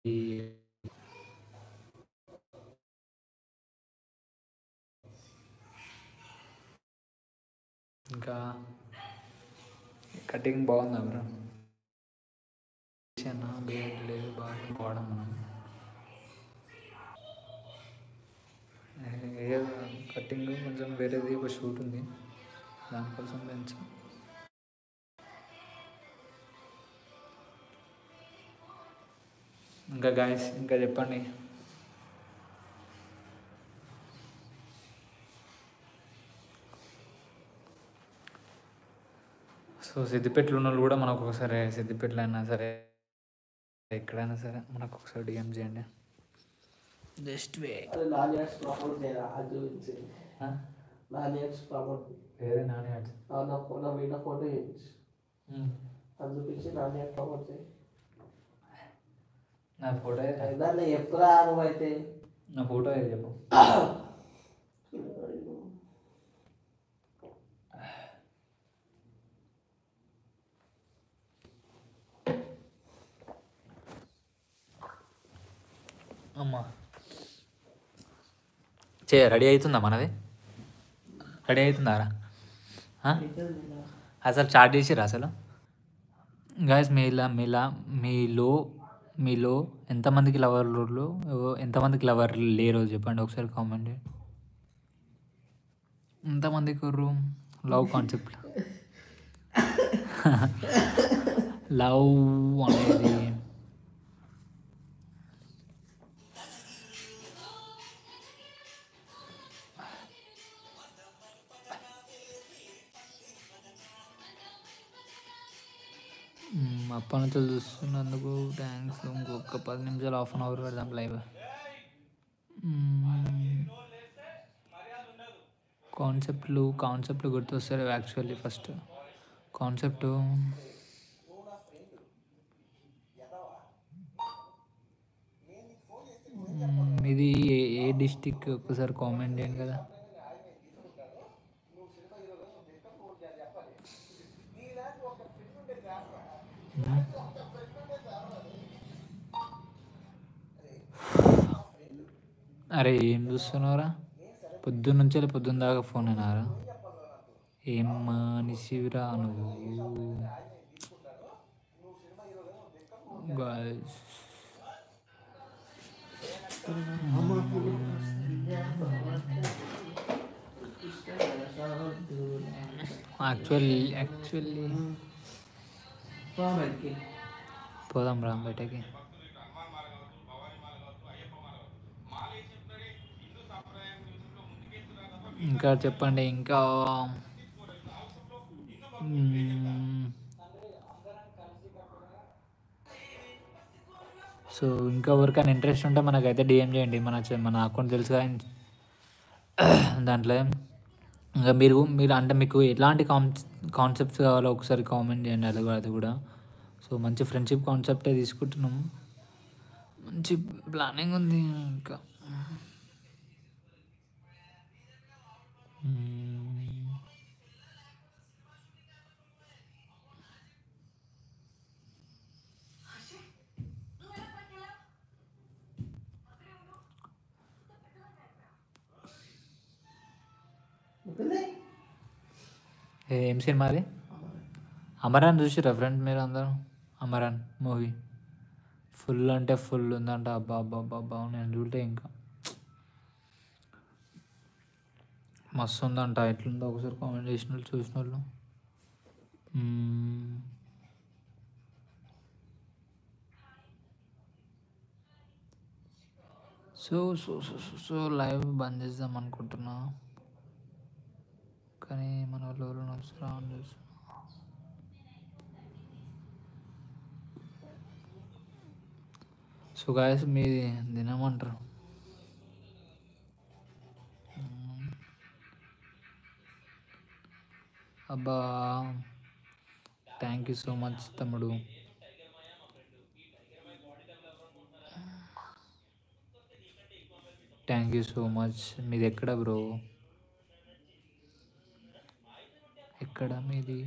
ఇంకా కటింగ్ బాగుందా bro? Beard లేదు బాగా పోవడం మనం కటింగ్ కొంచెం వేరేది ఒక షూట్ ఉంది, దానికోసం పెంచాం. ఇంకా గాయస్ ఇంకా చెప్పండి. సో సిద్దిపేటలో ఉన్న వాళ్ళు కూడా మనకు ఒకసారి సిద్దిపేటలో అయినా సరే ఎక్కడైనా సరే మనకు ఒకసారి డిఎం చేయండి. జస్ట్ వే వేరే నాని నా ఫోటో చూపించి నాని ప్రమోట్ చేయి. నా ఫోటో దాన్ని ఎప్పుడా నువ్వైతే నా ఫోటో చెప్పు. అమ్మా రెడీ అవుతుందా మనది? రెడీ అవుతుందారా? అసలు స్టార్ట్ చేసిరా అసలు? గాయస్ మీలో ఎంతమందికి లవర్లు, ఎంతమందికి లవర్ లేరు చెప్పండి ఒకసారి కామెంట్. ఎంతమందికి లవ్ కాన్సెప్ట్ లవ్ అనేది అప్పటి నుంచి చూస్తున్నందుకు థ్యాంక్స్. ఇంకొక 10 నిమిషాలు, హాఫ్ అన్ అవర్ పెడదాం లైవ్. కాన్సెప్ట్లు గుర్తొస్తారు యాక్చువల్లీ. ఫస్ట్ కాన్సెప్ట్ ఇది ఏ డిస్టిక్ ఒకసారి కామెంట్ చేయండి కదా. అరే ఏం చూస్తున్నావురా? పొద్దున్న దాకా ఫోన్ అయినారా? ఏం మనిషిరా నువ్వు? యాక్చువల్లీ పోదాం రా బయటకి. ఇంకా చెప్పండి. ఇంకా సో ఇంకా ఎవరికైనా ఇంట్రెస్ట్ ఉంటే మనకైతే డిఎం చేయండి. మన అకౌంట్ తెలుసు కదా దాంట్లో. ఇంకా మీరు అంటే మీకు ఎలాంటి కాన్సెప్ట్స్ కావాలో ఒకసారి కామెంట్ చేయండి. అది కూడా సో మంచి ఫ్రెండ్షిప్ కాన్సెప్టే తీసుకుంటున్నాం. మంచి ప్లానింగ్ ఉంది. ఇంకా ఏం సినిమా అది? అమరాన్ చూసిరా ఫ్రెండ్స్ మీరు అందరూ? అమరాన్ మూవీ ఫుల్ అంటే ఫుల్ ఉందంట. అబ్బా అబ్బా అబ్బా నేను చూడలే ఇంకా. మస్తు ఉందంట. ఎట్లుందో ఒకసారి కామెంట్ చేసిన వాళ్ళు, చూసిన వాళ్ళు. సో లైవ్ బంద్ చేద్దాం అనుకుంటున్నా, కానీ మన వాళ్ళు ఎవరు వస్తారా అని చూస్తున్నా. సో గాయస్ మీది తినమంటారు. అబ్బా థ్యాంక్ యూ సో మచ్ తమ్ముడు. Thank you so much. మీది ఎక్కడ బ్రో? ఎక్కడ మీది?